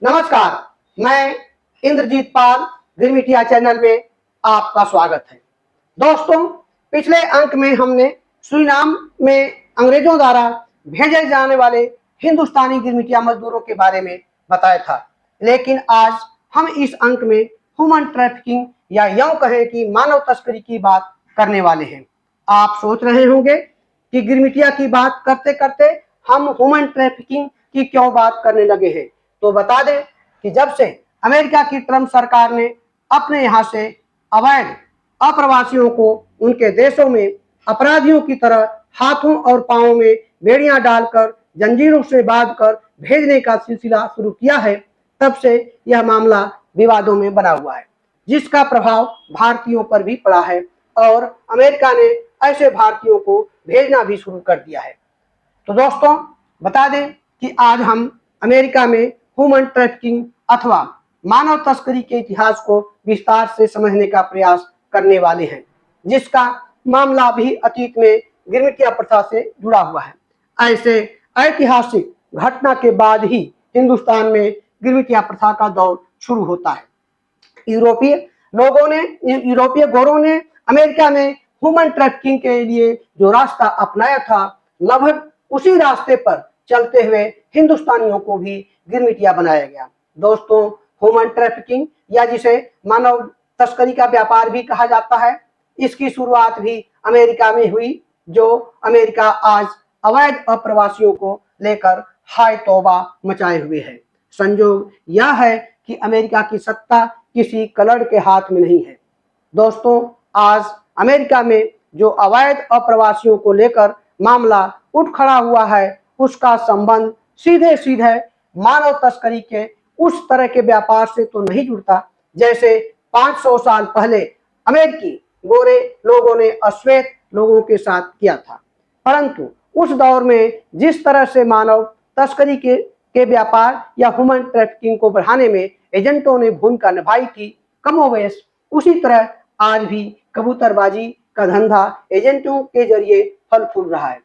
नमस्कार, मैं इंद्रजीत पाल गिरमिटिया चैनल में आपका स्वागत है। दोस्तों, पिछले अंक में हमने सूरीनाम में अंग्रेजों द्वारा भेजे जाने वाले हिंदुस्तानी गिरमिटिया मजदूरों के बारे में बताया था, लेकिन आज हम इस अंक में ह्यूमन ट्रैफिकिंग या यूं कहें कि मानव तस्करी की बात करने वाले हैं। आप सोच रहे होंगे कि गिरमिटिया की बात करते करते हम ह्यूमन ट्रैफिकिंग की क्यों बात करने लगे हैं। तो बता दें कि जब से अमेरिका की ट्रंप सरकार ने अपने यहाँ से अवैध अप्रवासियों को उनके देशों में अपराधियों की तरह हाथों और पांवों में बेड़ियां डालकर जंजीरों से बांधकर भेजने का सिलसिला शुरू किया है, तब से यह मामला विवादों में बना हुआ है, जिसका प्रभाव भारतीयों पर भी पड़ा है और अमेरिका ने ऐसे भारतीयों को भेजना भी शुरू कर दिया है। तो दोस्तों, बता दें कि आज हम अमेरिका में ह्यूमन ट्रैफिकिंग अथवा मानव तस्करी के इतिहास को विस्तार से समझने का प्रयास करने वाले हैं, जिसका मामला भी अतीत में गिरमिटिया प्रथा से जुड़ा हुआ है। ऐसे ऐतिहासिक घटना के बाद ही हिंदुस्तान में गिरमिटिया प्रथा का दौर शुरू होता है। यूरोपीय गोरों ने अमेरिका में ह्यूमन ट्रैफिकिंग के लिए जो रास्ता अपनाया था, लगभग उसी रास्ते पर चलते हुए हिंदुस्तानियों को भी गिरमिटिया बनाया गया। दोस्तों, ह्यूमन ट्रैफिकिंग या जिसे मानव तस्करी का व्यापार भी कहा जाता है, इसकी शुरुआत भी अमेरिका में हुई, जो अमेरिका आज अवैध अप्रवासियों को लेकर हाय तौबा मचाए हुए है। संयोग यह है कि अमेरिका की सत्ता किसी कलड़ के हाथ में नहीं है। दोस्तों, आज अमेरिका में जो अवैध अप्रवासियों को लेकर मामला उठ खड़ा हुआ है, उसका संबंध सीधे सीधे मानव तस्करी के उस तरह के व्यापार से तो नहीं जुड़ता जैसे 500 साल पहले अमेरिकी गोरे लोगों ने अश्वेत लोगों के साथ किया था। परंतु उस दौर में जिस तरह से मानव तस्करी के व्यापार या ह्यूमन ट्रैफिकिंग को बढ़ाने में एजेंटों ने भूमिका निभाई थी, कमोबेश उसी तरह आज भी कबूतरबाजी का धंधा एजेंटों के जरिए फल फूल रहा है,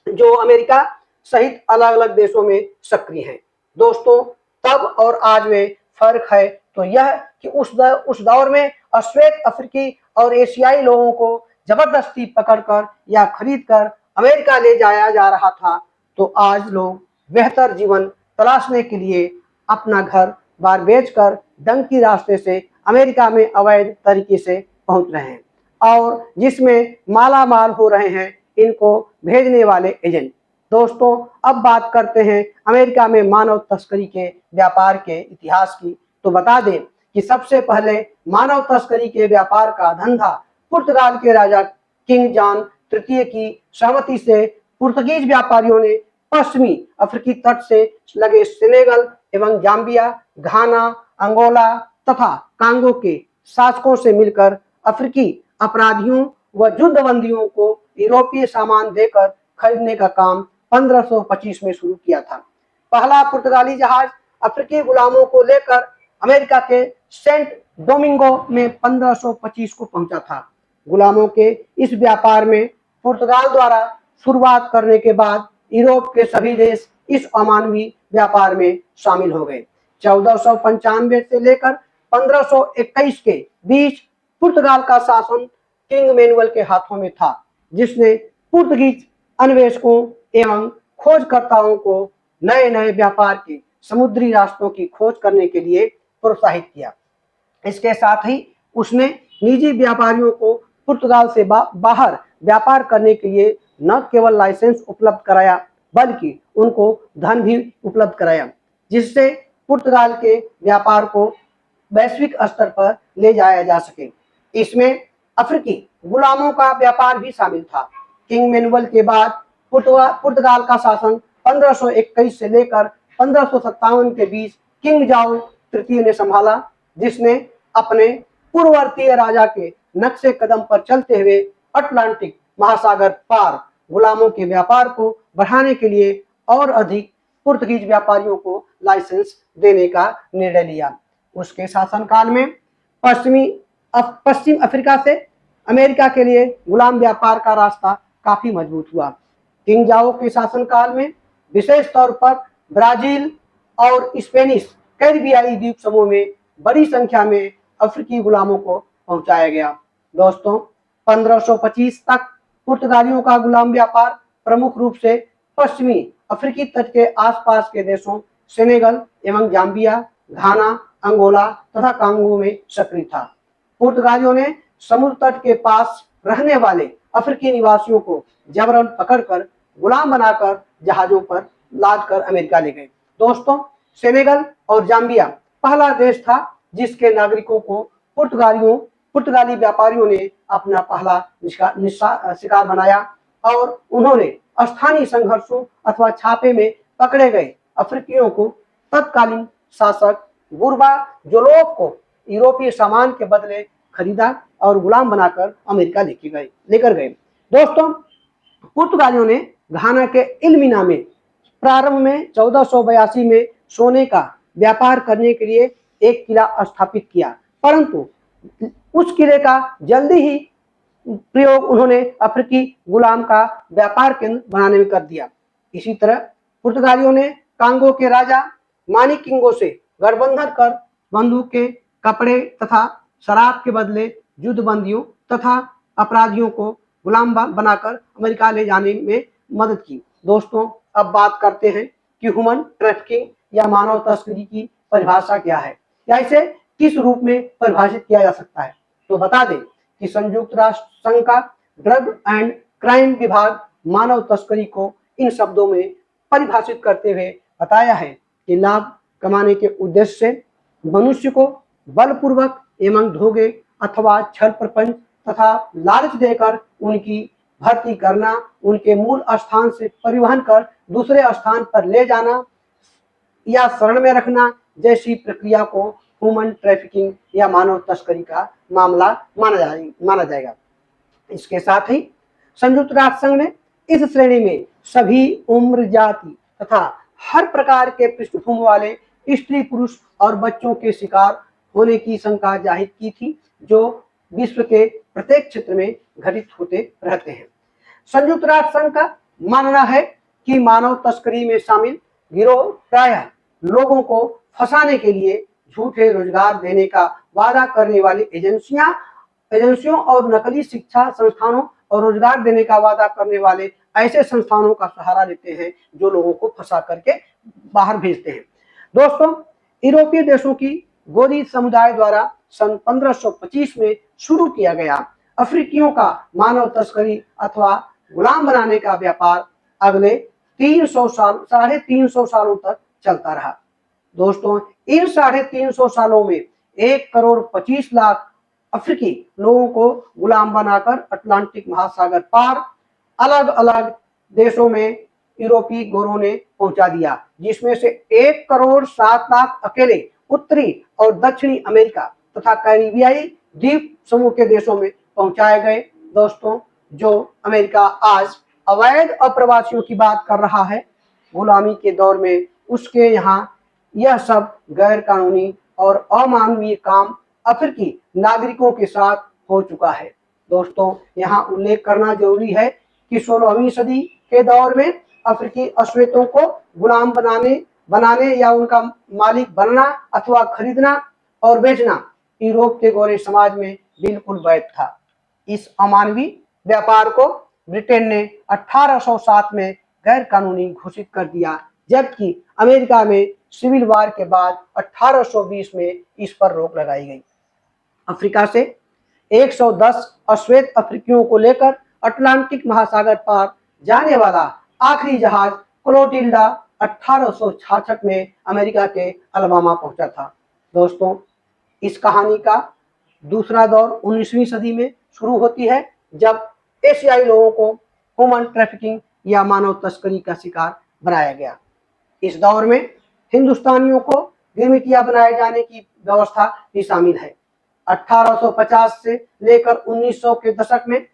जो अमेरिका सहित अलग अलग देशों में सक्रिय हैं। दोस्तों, तब और आज में फर्क है तो यह कि उस दौर में अश्वेत अफ्रीकी और एशियाई लोगों को जबरदस्ती पकड़कर या खरीदकर अमेरिका ले जाया जा रहा था, तो आज लोग बेहतर जीवन तलाशने के लिए अपना घर बार बेचकर डंकी रास्ते से अमेरिका में अवैध तरीके से पहुंच रहे हैं और जिसमें माला माल हो रहे हैं इनको भेजने वाले एजेंट। दोस्तों, अब बात करते हैं अमेरिका में मानव तस्करी के व्यापार के इतिहास की। तो बता दें कि सबसे पहले मानव तस्करी के व्यापार का धंधा पुर्तगाल के राजा किंग जॉन तृतीय की सहमति से पुर्तगीज व्यापारियों ने पश्चिमी अफ्रीकी तट से लगे सेनेगल एवं जाम्बिया, घाना, अंगोला तथा कांगो के शासकों से मिलकर अफ्रीकी अपराधियों व युद्धबंदियों को यूरोपीय सामान देकर खरीदने का काम 1525 में शुरू किया था। पहला पुर्तगाली जहाज अफ्रीकी गुलामों को लेकर अमेरिका के सेंट डोमिंगो में 1525 को पहुंचा था। गुलामों के इस व्यापार में पुर्तगाल द्वारा शुरुआत करने के बाद यूरोप के सभी देश इस अमानवीय व्यापार में शामिल हो गए। 1495 से लेकर 1521 के बीच पुर्तगाल का शासन किंग मैनुअल के हाथों में था, जिसने पुर्तगीज अन्वेषकों एवं खोजकर्ताओं को नए नए व्यापार के समुद्री रास्तों की खोज करने के लिए प्रोत्साहित किया। इसके साथ ही उसने निजी व्यापारियों को पुर्तगाल से बाहर व्यापार करने के लिए न केवल लाइसेंस उपलब्ध कराया बल्कि उनको धन भी उपलब्ध कराया, जिससे पुर्तगाल के व्यापार को वैश्विक स्तर पर ले जाया जा सके। इसमें अफ्रीकी गुलामों का व्यापार भी शामिल था। किंग मैनुअल के बाद पुर्तगाल का शासन 1521 से लेकर 1557 के बीच किंग जाओ तृतीय ने संभाला, जिसने अपने पूर्ववर्तीय राजा के नक्शे कदम पर चलते हुए अटलांटिक महासागर पार गुलामों के व्यापार को बढ़ाने के लिए और अधिक पुर्तगीज व्यापारियों को लाइसेंस देने का निर्णय लिया। उसके शासनकाल में पश्चिम अफ्रीका से अमेरिका के लिए गुलाम व्यापार का रास्ता काफी मजबूत हुआ। किंग जाओ के शासनकाल में विशेष तौर पर ब्राजील और स्पेनिश कैरिबियाई द्वीप समूह में बड़ी संख्या में अफ्रीकी गुलामों को पहुंचाया गया। दोस्तों 1525 तक पुर्तगालियों का गुलाम व्यापार प्रमुख रूप से पश्चिमी अफ्रीकी तट के आसपास के देशों सेनेगल एवं जाम्बिया, घाना, अंगोला तथा कांगो में सक्रिय था। पुर्तगालियों ने समुद्र तट के पास रहने वाले अफ्रीकी निवासियों को जबरन पकड़कर गुलाम बनाकर जहाजों पर लादकर अमेरिका ले गए। दोस्तों सेनेगल और जाम्बिया पहला देश था जिसके नागरिकों को पुर्तगाली व्यापारियों ने अपना पहला शिकार बनाया और उन्होंने स्थानीय संघर्षों अथवा छापे में पकड़े गए अफ्रीकियों को तत्कालीन शासक बुर्बा जोलोफ को यूरोपीय सामान के बदले खरीदा और गुलाम बनाकर अमेरिका लेकर गए। दोस्तों पुर्तगालियों ने घाना के इल्मिना में प्रारंभ में 1482 में सोने का व्यापार करने के लिए एक किला स्थापित किया, परंतु उस किले का जल्दी ही प्रयोग उन्होंने अफ्रीकी गुलाम का व्यापार केंद्र बनाने में कर दिया। इसी तरह पुर्तगालियों ने कांगो के राजा मानिकिंगो से गठबंधन कर बंदूक के कपड़े तथा शराब के बदले युद्धबंदियों तथा अपराधियों को गुलाम बनाकर अमेरिका ले जाने में मदद की। दोस्तों अब बात करते हैं कि ह्यूमन ट्रैफिकिंग या मानव तस्करी की परिभाषा क्या है या इसे किस रूप में परिभाषित किया जा सकता है। तो बता दें कि संयुक्त राष्ट्र संघ का ड्रग एंड क्राइम विभाग मानव तस्करी को इन शब्दों में परिभाषित करते हुए बताया है कि लाभ कमाने के उद्देश्य से मनुष्य को बलपूर्वक एवं धोखे अथवा छल प्रपंच तथा लालच देकर उनकी भर्ती करना, उनके मूल स्थान से परिवहन कर दूसरे स्थान पर ले जाना या शरण में रखना जैसी प्रक्रिया को ह्यूमन ट्रैफिकिंग या मानव तस्करी का मामला माना जाएगा। इसके साथ ही संयुक्त राष्ट्र संघ ने इस श्रेणी में सभी उम्र, जाति तथा हर प्रकार के पृष्ठभूमि वाले स्त्री, पुरुष और बच्चों के शिकार होने की शंका जाहिर की थी, जो विश्व के प्रत्येक क्षेत्र में घटित होते रहते हैं। संयुक्त राष्ट्र संघ का मानना है कि मानव तस्करी में शामिल गिरोह प्रायः लोगों को फंसाने के लिए झूठे रोजगार देने का वादा करने वाली एजेंसियों और नकली शिक्षा संस्थानों और रोजगार देने का वादा करने वाले ऐसे संस्थानों का सहारा लेते हैं जो लोगों को फंसा करके बाहर भेजते हैं। दोस्तों यूरोपीय देशों की गोदी समुदाय द्वारा सन 1525 में शुरू किया गया अफ्रीकियों का मानव तस्करी अथवा गुलाम बनाने का व्यापार अगले 350 सालों तक चलता रहा। दोस्तों इन 350 सालों में 1,25,00,000 अफ्रीकी लोगों को गुलाम बनाकर अटलांटिक महासागर पार अलग अलग देशों में यूरोपीय गोरों ने पहुंचा दिया, जिसमें से 1,07,00,000 अकेले उत्तरी और दक्षिणी अमेरिका तथा कैरिबियाई द्वीप समूह के देशों में पहुंचाए गए। दोस्तों जो अमेरिका आज अवैध अप्रवासियों की बात कर रहा है गुलामी के दौर में, उसके यहाँ यह सब गैर कानूनी और अमानवीय काम अफ्रीकी नागरिकों के साथ हो चुका है। दोस्तों यहाँ उल्लेख करना जरूरी है कि 16वीं सदी के दौर में अफ्रीकी अश्वेतों को गुलाम बनाने या उनका मालिक बनना अथवा खरीदना और बेचना यूरोप के गोरे समाज में बिल्कुल वैध था। इस अमानवीय व्यापार को ब्रिटेन ने 1807 में गैर कानूनी घोषित कर दिया, जबकि अमेरिका में सिविल वार के बाद 1820 में इस पर रोक लगाई गई। अफ्रीका से 110 अश्वेत अफ्रीकियों को लेकर अटलांटिक महासागर पार जाने वाला आखिरी जहाज क्लोटिल्डा 1866 में अमेरिका के अलाबामा पहुंचा था। दोस्तों इस कहानी का दूसरा दौर 19वीं सदी में शुरू होती है, जब एशियाई लोगों को ह्यूमन ट्रैफिकिंग या मानव तस्करी का शिकार बनाया गया। इस दौर में हिंदुस्तानियों को गिरमिटिया बनाए जाने की व्यवस्था भी शामिल है। 1850 से लेकर 1900 के दशक में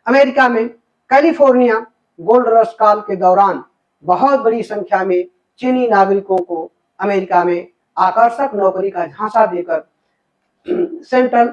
अमेरिका में कैलिफोर्निया गोल्ड रश काल के दौरान बहुत बड़ी संख्या में चीनी नागरिकों को अमेरिका में आकर्षक नौकरी का झांसा देकर सेंट्रल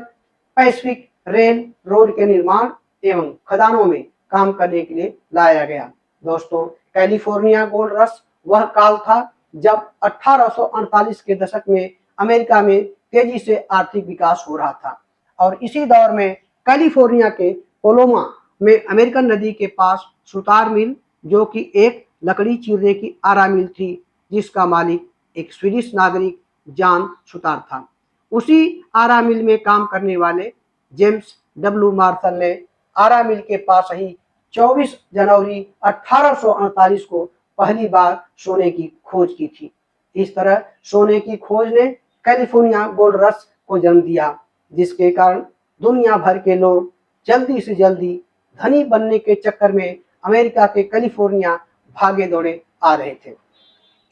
पैसिफिक रेल रोड के निर्माण एवं खदानों में काम करने के लिए लाया गया। दोस्तों कैलिफोर्निया गोल्ड रश वह काल था जब 1848 के दशक में अमेरिका में तेजी से आर्थिक विकास हो रहा था। और इसी दौर में कैलिफोर्निया के कोलोमा में अमेरिकन नदी के पास सुतार मिल, जो कि एक लकड़ी चीरने की आरा मिल थी, जिसका मालिक एक स्वीडिश नागरिक जॉन सुतार था। उसी आरा मिल में काम करने वाले जेम्स डब्ल्यू मार्शल ने आरा मिल के पास ही 24 जनवरी 1848 को पहली बार सोने की खोज की थी। इस तरह सोने की खोज ने कैलिफोर्निया गोल्ड रश को जन्म दिया, जिसके कारण दुनिया भर के लोग जल्दी से जल्दी धनी बनने के चक्कर में अमेरिका के कैलिफोर्निया भागे दौड़े आ रहे थे।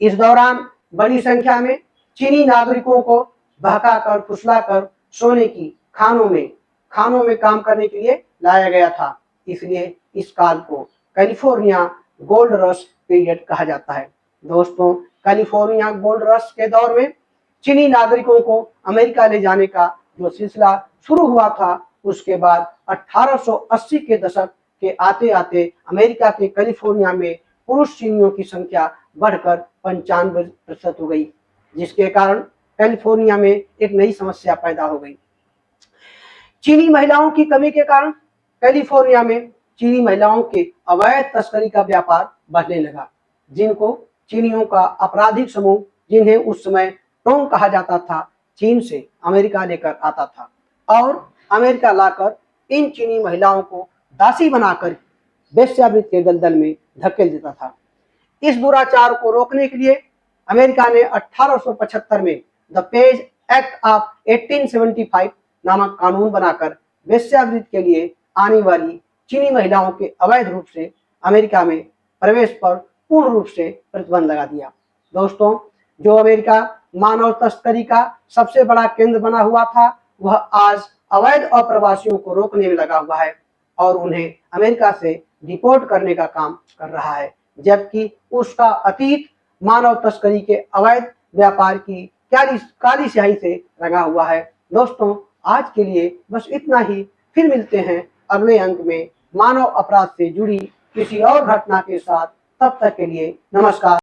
इस दौरान बड़ी संख्या में चीनी नागरिकों को बहकाकर फुसलाकर सोने की खानों में काम करने के लिए लाया गया था। इसलिए इस काल को कैलिफोर्निया गोल्ड रश पीरियड कहा जाता है। दोस्तों, कैलिफोर्निया गोल्ड रश के दौर में चीनी नागरिकों को अमेरिका ले जाने का जो सिलसिला शुरू हुआ था, उसके बाद 1880 के दशक के आते आते अमेरिका के कैलिफोर्निया में पुरुष चीनियों की संख्या बढ़कर 95% हो गई, जिसके कारण कैलिफोर्निया में एक नई समस्या पैदा हो गई। चीनी महिलाओं की कमी के कारण कैलिफोर्निया में चीनी महिलाओं के अवैध तस्करी का व्यापार बढ़ने लगा, जिनको चीनियों का आपराधिक समूह, जिन्हें उस समय टोंग कहा जाता था, चीन से अमेरिका लेकर आता था और अमेरिका लाकर इन चीनी महिलाओं को दासी बनाकर वेश्यावृत्ति के दलदल में धकेल देता था। इस दुराचार को रोकने के लिए अमेरिका ने 1875 में द पेज एक्ट ऑफ 1875 नामक कानून बनाकर वेश्यावृत्ति के लिए आने वाली चीनी महिलाओं के अवैध रूप से अमेरिका में प्रवेश पर पूर्ण रूप से प्रतिबंध लगा दिया। दोस्तों, जो अमेरिका मानव तस्करी का सबसे बड़ा केंद्र बना हुआ था, वह आज अवैध अप्रवासियों को रोकने में लगा हुआ है और उन्हें अमेरिका से डिपोर्ट करने का काम कर रहा है, जबकि उसका अतीत मानव तस्करी के अवैध व्यापार की काली स्याही से रंगा हुआ है। दोस्तों, आज के लिए बस इतना ही। फिर मिलते हैं अगले अंक में मानव अपराध से जुड़ी किसी और घटना के साथ। तब तक के लिए नमस्कार।